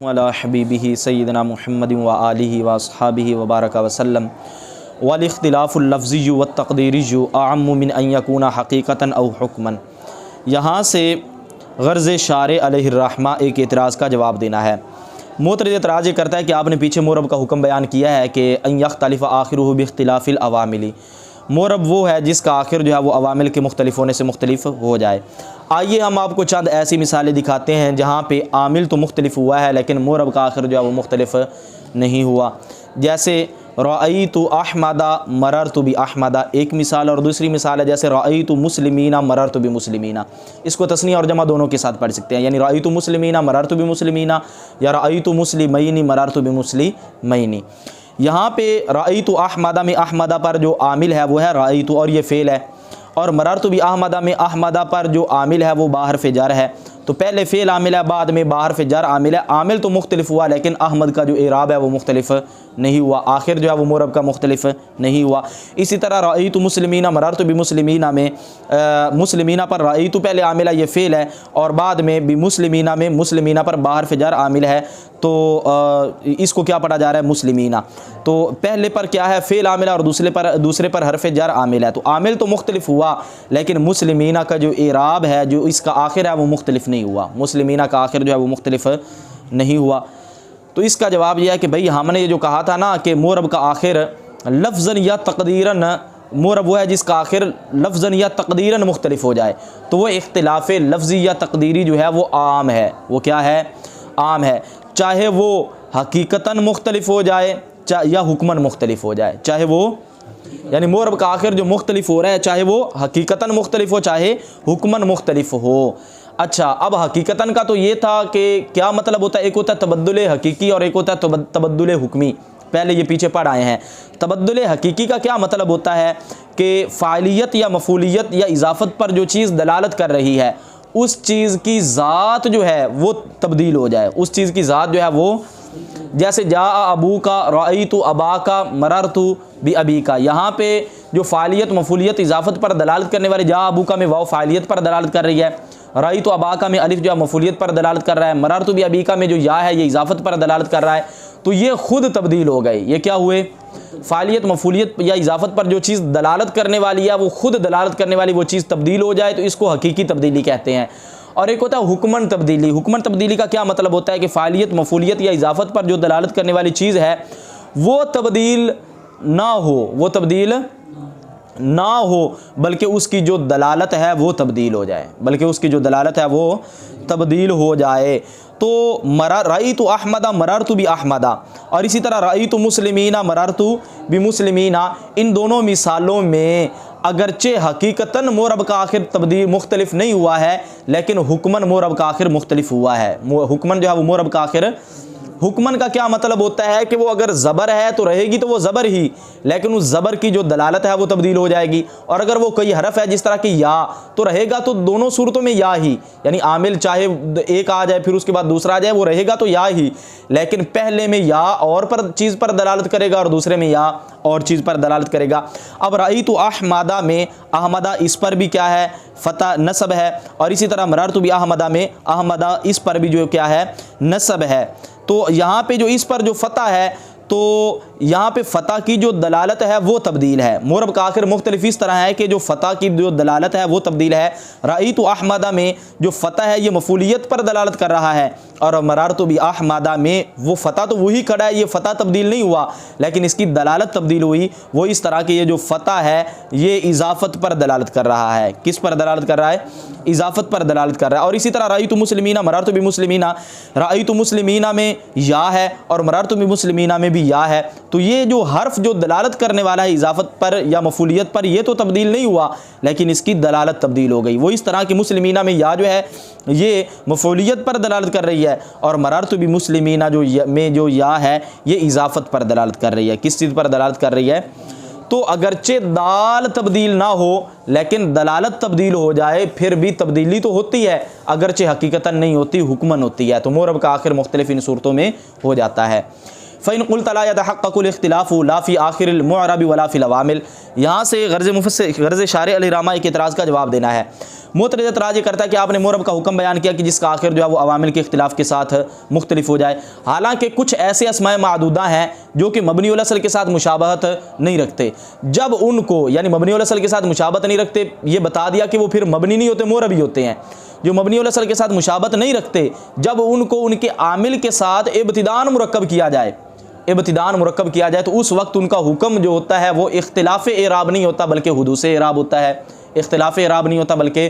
وعلی حبیبہ سیدنا محمد و آلہ و اصحابہ وبارک وسلم والاختلاف اللفظی والتقدیری اعم من ان یکون حقیقتا او حکما۔ یہاں سے غرض شارع علیہ الرحمہ ایک اعتراض کا جواب دینا ہے۔ معترض اعتراض یہ کرتا ہے کہ آپ نے پیچھے مورب کا حکم بیان کیا ہے کہ ان یختلف آخرہ باختلاف العوامل، مورب وہ ہے جس کا آخر جو ہے وہ عوامل کے مختلف ہونے سے مختلف ہو جائے۔ آئیے ہم آپ کو چند ایسی مثالیں دکھاتے ہیں جہاں پہ عامل تو مختلف ہوا ہے لیکن مورب کا آخر جو ہے وہ مختلف نہیں ہوا۔ جیسے رأیت احمد مررت باحمد ایک مثال، اور دوسری مثال ہے جیسے رأیت مسلمین مررت بمسلمین۔ اس کو تثنیہ اور جمع دونوں کے ساتھ پڑھ سکتے ہیں، یعنی رأیت مسلمین مررت بمسلمین یا رأیت مسلمین مررت بمسلمین۔ یہاں پہ رأیت احمد میں احمد پر جو عامل ہے وہ ہے رأیت اور یہ فعل ہے، اور مررت باحمد میں احمد پر جو عامل ہے وہ باحرف جر ہے۔ تو پہلے فعل عامل ہے، بعد میں باحرف جر عامل ہے۔ عامل تو مختلف ہوا لیکن احمد کا جو اعراب ہے وہ مختلف نہیں ہوا، آخر جو ہے وہ مورب کا مختلف نہیں ہوا۔ اسی طرح رأیت مسلمین مررت بمسلمین میں مسلمین پر رأیت پہلے عامل ہے، یہ فعل ہے، اور بعد میں بمسلمین میں مسلمین پر باحرف جر عامل ہے، تو اس کو کیا پڑھا جا رہا ہے؟ مسلمین۔ تو پہلے پر کیا ہے؟ فعل عامل ہے، اور دوسرے پر حرف جر عامل ہے۔ تو عامل تو مختلف ہوا لیکن مسلمین کا جو اعراب ہے، جو اس کا آخر ہے، وہ مختلف نہیں ہوا۔ مسلمین کا آخر جو ہے وہ مختلف نہیں ہوا۔ تو اس کا جواب یہ ہے کہ بھئی ہم نے یہ جو کہا تھا نا کہ مورب کا آخر لفظاً یا تقدیراً، مورب وہ ہے جس کا آخر لفظاً یا تقدیراً مختلف ہو جائے، تو وہ اختلاف لفظی یا تقدیری جو ہے وہ عام ہے۔ وہ کیا ہے؟ عام ہے، چاہے وہ حقیقتاً مختلف ہو جائے یا حکماً مختلف ہو جائے، چاہے وہ، یعنی مورب کا آخر جو مختلف ہو رہا ہے چاہے وہ حقیقتاً مختلف ہو چاہے حکماً مختلف ہو۔ اچھا، اب حقیقتاً کا تو یہ تھا کہ کیا مطلب ہوتا ہے، ایک ہوتا ہے تبدل حقیقی اور ایک ہوتا ہے تبدل حکمی، پہلے یہ پیچھے پڑھ آئے ہیں۔ تبدل حقیقی کا کیا مطلب ہوتا ہے کہ فاعلیت یا مفعولیت یا اضافت پر جو چیز دلالت کر رہی ہے اس چیز کی ذات جو ہے وہ تبدیل ہو جائے، اس چیز کی ذات جو ہے وہ، جیسے جاء ابو کا رأیت ابا کا مررت بابی کا، یہاں پہ جو فاعلیت مفعولیت اضافت پر دلالت کرنے والے جاء ابو کا میں واو فاعلیت پر دلالت کر رہی ہے، رأیت ابا کا میں الف جو ہے مفعولیت پر دلالت کر رہا ہے، مررت بابی کا میں جو یا ہے یہ اضافت پر دلالت کر رہا ہے، تو یہ خود تبدیل ہو گئے۔ یہ کیا ہوئے؟ فاعلیت مفعولیت یا اضافت پر جو چیز دلالت کرنے والی ہے وہ خود دلالت کرنے والی وہ چیز تبدیل ہو جائے، تو اس کو حقیقی تبدیلی کہتے ہیں۔ اور ایک ہوتا ہے حکماً تبدیلی۔ حکماً تبدیلی کا کیا مطلب ہوتا ہے کہ فاعلیت مفعولیت یا اضافت پر جو دلالت کرنے والی چیز ہے وہ تبدیل نہ ہو، وہ تبدیل نہ ہو بلکہ اس کی جو دلالت ہے وہ تبدیل ہو جائے، بلکہ اس کی جو دلالت ہے وہ تبدیل ہو جائے۔ تو رأیت احمد مررت باحمد، اور اسی طرح رأیت مسلمین مررت بمسلمین، ان دونوں مثالوں میں اگرچہ حقیقتاً مورب کا آخر تبدیل مختلف نہیں ہوا ہے لیکن حکماً مورب کا آخر مختلف ہوا ہے۔ حکماً جو ہے وہ مورب کا آخر، حکماً کا کیا مطلب ہوتا ہے کہ وہ اگر زبر ہے تو رہے گی تو وہ زبر ہی، لیکن اس زبر کی جو دلالت ہے وہ تبدیل ہو جائے گی، اور اگر وہ کوئی حرف ہے جس طرح کی یا تو رہے گا تو دونوں صورتوں میں یا ہی، یعنی عامل چاہے ایک آ جائے پھر اس کے بعد دوسرا آ جائے وہ رہے گا تو یا ہی، لیکن پہلے میں یا اور پر چیز پر دلالت کرے گا اور دوسرے میں یا اور چیز پر دلالت کرے گا۔ اب رأیت احمدہ میں احمدہ اس پر بھی کیا ہے؟ فتح نصب ہے، اور اسی طرح مررت باحمدہ میں احمدہ اس پر بھی جو کیا ہے؟ نصب ہے۔ تو یہاں پہ جو اس پر جو فتح ہے تو یہاں پہ فتح کی جو دلالت ہے وہ تبدیل ہے۔ مورب کا آخر مختلف اس طرح ہے کہ جو فتح کی جو دلالت ہے وہ تبدیل ہے۔ رأیت احمدہ میں جو فتح ہے یہ مفعولیت پر دلالت کر رہا ہے، اور مررت باحمدہ میں وہ فتح تو وہی کھڑا ہے، یہ فتح تبدیل نہیں ہوا لیکن اس کی دلالت تبدیل ہوئی۔ وہ اس طرح کہ یہ جو فتح ہے یہ اضافت پر دلالت کر رہا ہے۔ کس پر دلالت کر رہا ہے؟ اضافت پر دلالت کر رہا ہے۔ اور اسی طرح رأیت مسلمین مررت بمسلمین، رأیت مسلمین میں یا ہے اور مررت بمسلمین میں بھی یا ہے، تو یہ جو حرف جو دلالت کرنے والا ہے اضافت پر یا مفعولیت پر یہ تو تبدیل نہیں ہوا لیکن اس کی دلالت تبدیل ہو گئی۔ وہ اس طرح کہ مسلمینہ میں یا جو ہے یہ مفعولیت پر دلالت کر رہی ہے، اور مررت بمسلمین جو یا ہے یہ اضافت پر دلالت کر رہی ہے۔ کس چیز پر دلالت کر رہی ہے؟ تو اگرچہ دال تبدیل نہ ہو لیکن دلالت تبدیل ہو جائے پھر بھی تبدیلی تو ہوتی ہے، اگرچہ حقیقتاً نہیں ہوتی، حکماً ہوتی ہے۔ تو مورب کا آخر مختلف ان صورتوں میں ہو جاتا ہے۔ فإن قلت لا يتحقق الاختلاف لا في آخر المعرب ولا في العوامل، یہاں سے غرض شارح علیہ رحمہ ایک اعتراض کا جواب دینا ہے۔ معترض اعتراض یہ کرتا ہے کہ آپ نے معرب کا حکم بیان کیا کہ جس کا آخر جو ہے وہ عوامل کے اختلاف کے ساتھ مختلف ہو جائے، حالانکہ کچھ ایسے اسماء معدودہ ہیں جو کہ مبنی الاصل کے ساتھ مشابہت نہیں رکھتے، جب ان کو یعنی مبنی الاصل کے ساتھ مشابہت نہیں رکھتے، یہ بتا دیا کہ وہ پھر مبنی نہیں ہوتے، معرب ہی ہوتے ہیں۔ جو مبنی الاصل کے ساتھ مشابہت نہیں رکھتے، جب ان کو ان کے عامل کے ساتھ ابتداءً مرکب کیا جائے، تو اس وقت ان کا حکم جو ہوتا ہے وہ اختلاف اعراب نہیں ہوتا بلکہ حدوث اعراب ہوتا ہے، اختلاف اعراب نہیں ہوتا بلکہ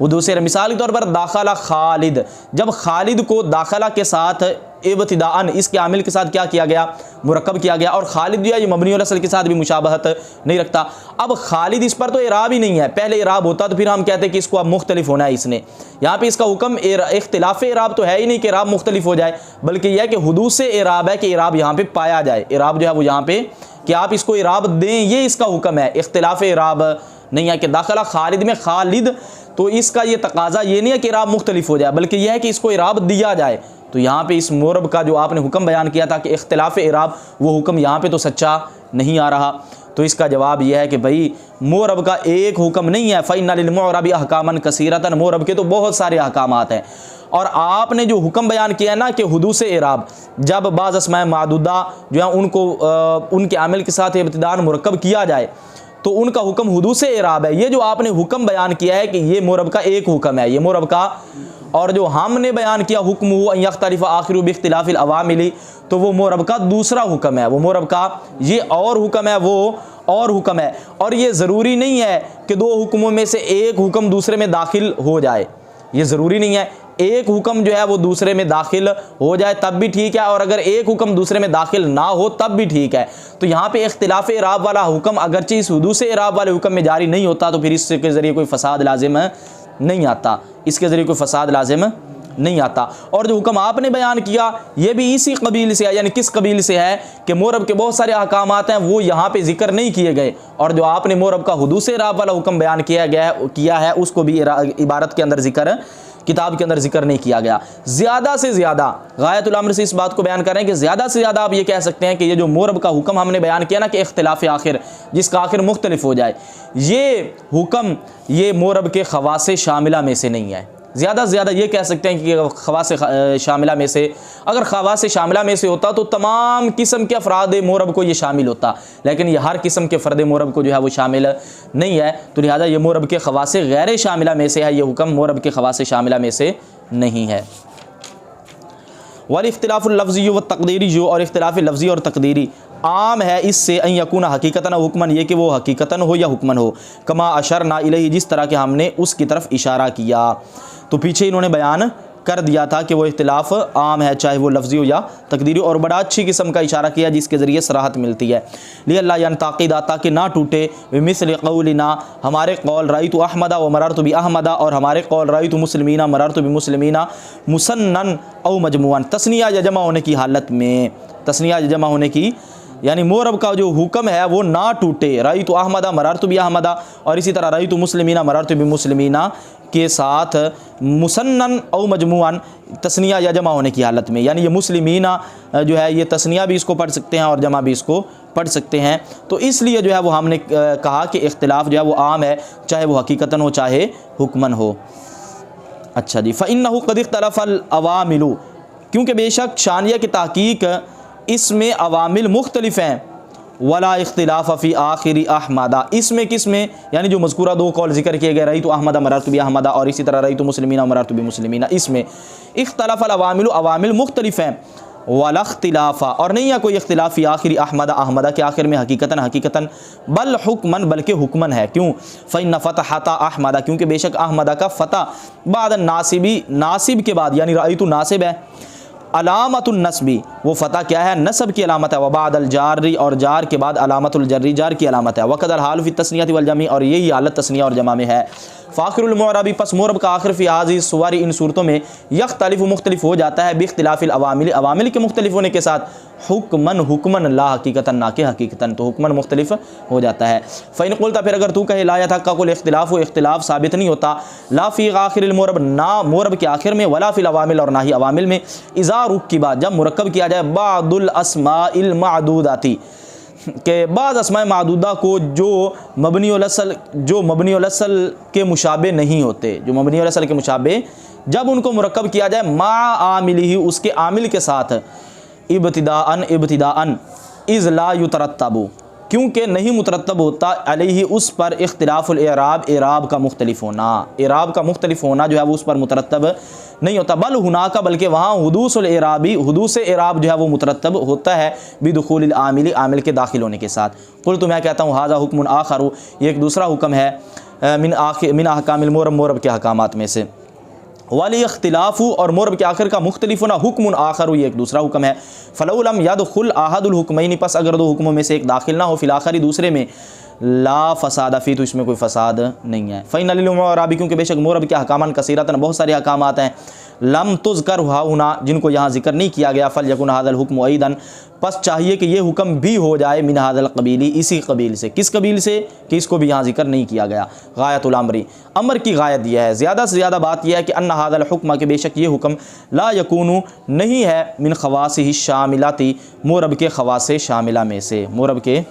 حدوث اعراب۔ مثال کے طور پر داخلہ خالد، جب خالد کو داخلہ کے ساتھ ابتداءً اس کے عامل کے ساتھ کیا کیا گیا، مرکب کیا گیا، اور خالد جو ہے یہ مبنی الاصل کے ساتھ بھی مشابہت نہیں رکھتا۔ اب خالد اس پر تو اعراب ہی نہیں ہے، پہلے اعراب ہوتا تو پھر ہم کہتے ہیں کہ اس کو اب مختلف ہونا ہے، اس نے یہاں پہ اس کا حکم اختلاف اعراب تو ہے ہی نہیں کہ اعراب مختلف ہو جائے، بلکہ یہ ہے کہ حدوث اعراب ہے کہ اعراب یہاں پہ پایا جائے، اعراب جو ہے وہ یہاں پہ کہ آپ اس کو اعراب دیں، یہ اس کا حکم ہے، اختلاف اعراب نہیں ہے کہ داخلہ خالد میں خالد، تو اس کا یہ تقاضا یہ نہیں ہے کہ اعراب مختلف ہو جائے بلکہ یہ ہے کہ اس کو اعراب دیا جائے۔ تو یہاں پہ اس معرب کا جو آپ نے حکم بیان کیا تھا کہ اختلاف اعراب، وہ حکم یہاں پہ تو سچا نہیں آ رہا۔ تو اس کا جواب یہ ہے کہ بھائی معرب کا ایک حکم نہیں ہے، فَإِنَّ لِلْمُعْرَبِ أَحْكَامًا كَثِيرَةً، معرب کے تو بہت سارے احکامات ہیں، اور آپ نے جو حکم بیان کیا ہے نا کہ حدوث اعراب، جب بعض اسماء معدودہ جو ہیں ان کو ان کے عامل کے ساتھ ابتداءً مرکب کیا جائے تو ان کا حکم حدوث اعراب ہے۔ یہ جو آپ نے حکم بیان کیا ہے کہ یہ معرب کا ایک حکم ہے، یہ معرب کا، اور جو ہم نے بیان کیا حکم ہو ان یختلف آخر باختلاف العوامل، تو وہ معرب کا دوسرا حکم ہے، وہ معرب کا یہ اور حکم ہے، وہ اور حکم ہے، اور یہ ضروری نہیں ہے کہ دو حکموں میں سے ایک حکم دوسرے میں داخل ہو جائے، یہ ضروری نہیں ہے، ایک حکم جو ہے وہ دوسرے میں داخل ہو جائے تب بھی ٹھیک ہے، اور اگر ایک حکم دوسرے میں داخل نہ ہو تب بھی ٹھیک ہے۔ تو یہاں پہ اختلاف اعراب والا حکم اگرچہ اس حدوث اعراب والے حکم میں جاری نہیں ہوتا تو پھر اس کے ذریعے کوئی فساد لازم نہیں آتا، اس کے ذریعے کوئی فساد لازم نہیں آتا۔ اور جو حکم آپ نے بیان کیا یہ بھی اسی قبیل سے ہے، یعنی کس قبیل سے ہے کہ معرب کے بہت سارے احکامات ہیں وہ یہاں پہ ذکر نہیں کیے گئے، اور جو آپ نے معرب کا حدوث اعراب والا حکم بیان کیا ہے اس کو بھی عبارت کے اندر ذکر، کتاب کے اندر ذکر نہیں کیا گیا۔ زیادہ سے زیادہ غایت الامر سے اس بات کو بیان کر رہے ہیں کہ زیادہ سے زیادہ آپ یہ کہہ سکتے ہیں کہ یہ جو معرب کا حکم ہم نے بیان کیا نا کہ اختلاف آخر، جس کا آخر مختلف ہو جائے، یہ حکم یہ معرب کے خواص شاملہ میں سے نہیں ہے۔ زیادہ سے زیادہ یہ کہہ سکتے ہیں کہ خواص شاملہ میں سے، اگر خواص شاملہ میں سے ہوتا تو تمام قسم کے افراد معرب کو یہ شامل ہوتا، لیکن یہ ہر قسم کے فرد معرب کو جو ہے وہ شامل نہیں ہے، تو لہذا یہ معرب کے خواص غیر شاملہ میں سے ہے، یہ حکم معرب کے خواص شاملہ میں سے نہیں ہے۔ والاختلاف اللفظی والتقدیری، جو اور اختلاف لفظی اور تقدیری عام ہے اس سے ان یکون حقیقتاً و حکماً، یہ کہ وہ حقیقتاً ہو یا حکماً ہو، کما اشرنا الیہ، جس طرح کہ ہم نے اس کی طرف اشارہ کیا۔ تو پیچھے انہوں نے بیان کر دیا تھا کہ وہ اختلاف عام ہے چاہے وہ لفظی ہو یا تقدیری، اور بڑا اچھی قسم کا اشارہ کیا جس کے ذریعے صراحت ملتی ہے۔ لِأَلَّا يَنْتَقِدَ، تاکہ نہ ٹوٹے، بِمِثْلِ قَوْلِنَا، ہمارے قول رَأَيْتُ أَحْمَدَ وَمَرَرْتُ بِأَحْمَدَ، اور ہمارے قول رَأَيْتُ مُسْلِمِينَ مَرَرْتُ بِمُسْلِمِينَ، مُثَنًّا او مجموعاً، تثنیہ یا جمع ہونے کی حالت میں، تثنیہ یا جمع ہونے کی، یعنی معرب کا جو حکم ہے وہ نہ ٹوٹے، رأیت احمد مررت بأحمد، اور اسی طرح رأیت مسلمین مررت بمسلمین کے ساتھ مثنًا او مجموعاً، تثنیہ یا جمع ہونے کی حالت میں، یعنی یہ مسلمین جو ہے یہ تثنیہ بھی اس کو پڑھ سکتے ہیں اور جمع بھی اس کو پڑھ سکتے ہیں۔ تو اس لیے جو ہے وہ ہم نے کہا کہ اختلاف جو ہے وہ عام ہے چاہے وہ حقیقتاً ہو چاہے حکماً ہو۔ اچھا جی، فإنه قد اختلف العوامل، کیونکہ بے شک شانیہ کی تحقیق اس میں عوامل مختلف ہیں، ولا اختلاف فی آخر احمد، اس میں کس میں، یعنی جو مذکورہ دو قول ذکر کیے گئے رأیت احمد مررت بأحمد اور اسی طرح رأیت مسلمین مررت بمسلمین، اس میں اختلاف العوامل، عوامل مختلف ہیں، ولا اختلاف، اور نہیں ہے کوئی اختلاف فی آخر احمد، احمد کے آخر میں حقیقتاً بل حکماً، بلکہ حکماً ہے۔ کیوں؟ فإن فتحت احمد، کیونکہ بے شک احمد کا فتح بعد الناصبی، ناصب کے بعد، یعنی رأیت ناصب ہے، علامت النصبی، وہ فتح کیا ہے؟ نصب کی علامت ہے، وبعد الجاری، اور جار کے بعد علامت الجری، جار کی علامت ہے، وقد الحال فی التثنیۃ والجمع، اور یہی حالت تثنیہ اور جمع میں ہے، فآخر المعربی پس معرب کا آخر فی هذه الصور ان صورتوں میں یختلف مختلف ہو جاتا ہے باختلاف العوامل عوامل کے مختلف ہونے کے ساتھ حکمن لا حقیقتاً نہ کہ حقیقتاً تو حکمن مختلف ہو جاتا ہے فإن قلت پھر اگر تو کہے لا يتحقق الاختلاف اختلاف ثابت نہیں ہوتا لا فی آخر المعرب نہ معرب کے آخر میں ولا فی العوامل اور نہ ہی عوامل میں اذا رکبا جب مرکب کیا جائے بعض الاسماء المعدوداتی کہ بعض اسماء معدودہ کو جو مبنی الاصل کے مشابہ نہیں ہوتے جو مبنی الاصل کے مشابہ جب ان کو مرکب کیا جائے مع عاملہ اس کے عامل کے ساتھ ابتداءً اذ لا یترتب کیونکہ نہیں مترتب ہوتا علیہ اس پر اختلاف الاعراب اعراب کا مختلف ہونا جو ہے وہ اس پر مترتب نہیں ہوتا بل ہناک بلکہ وہاں حدوث اعراب جو ہے وہ مترتب ہوتا ہے بدخول العامل عامل کے داخل ہونے کے ساتھ قلت میں کہتا ہوں ھذا حکم آخر یہ ایک دوسرا حکم ہے من احکام المعرب معرب کے احکامات میں سے والی اختلاف اور معرب کے آخر کا مختلف ہونا حکم آخر یہ ایک دوسرا حکم ہے فلو لم يدخل احد الحکمین پس اگر دو حکموں میں سے ایک داخل نہ ہو فی الآخری دوسرے میں لا فساد فی تو اس میں کوئی فساد نہیں ہے فإن للمعرب کیونکہ بے شک معرب کے احکامات کثیرۃ بہت سارے احکامات ہیں لم تذکر ہنا جن کو یہاں ذکر نہیں کیا گیا فلیکن ھذا الحکم ایضا پس چاہیے کہ یہ حکم بھی ہو جائے من ھذا القبیل اسی قبیل سے کس قبیل سے کہ اس کو بھی یہاں ذکر نہیں کیا گیا غایت الامر امر کی غایت یہ ہے زیادہ سے زیادہ بات یہ ہے کہ ان ھذا الحکم کہ بے شک یہ حکم لا یکون نہیں ہے من خواصہ الشاملات معرب کے خواص شاملہ میں سے معرب کے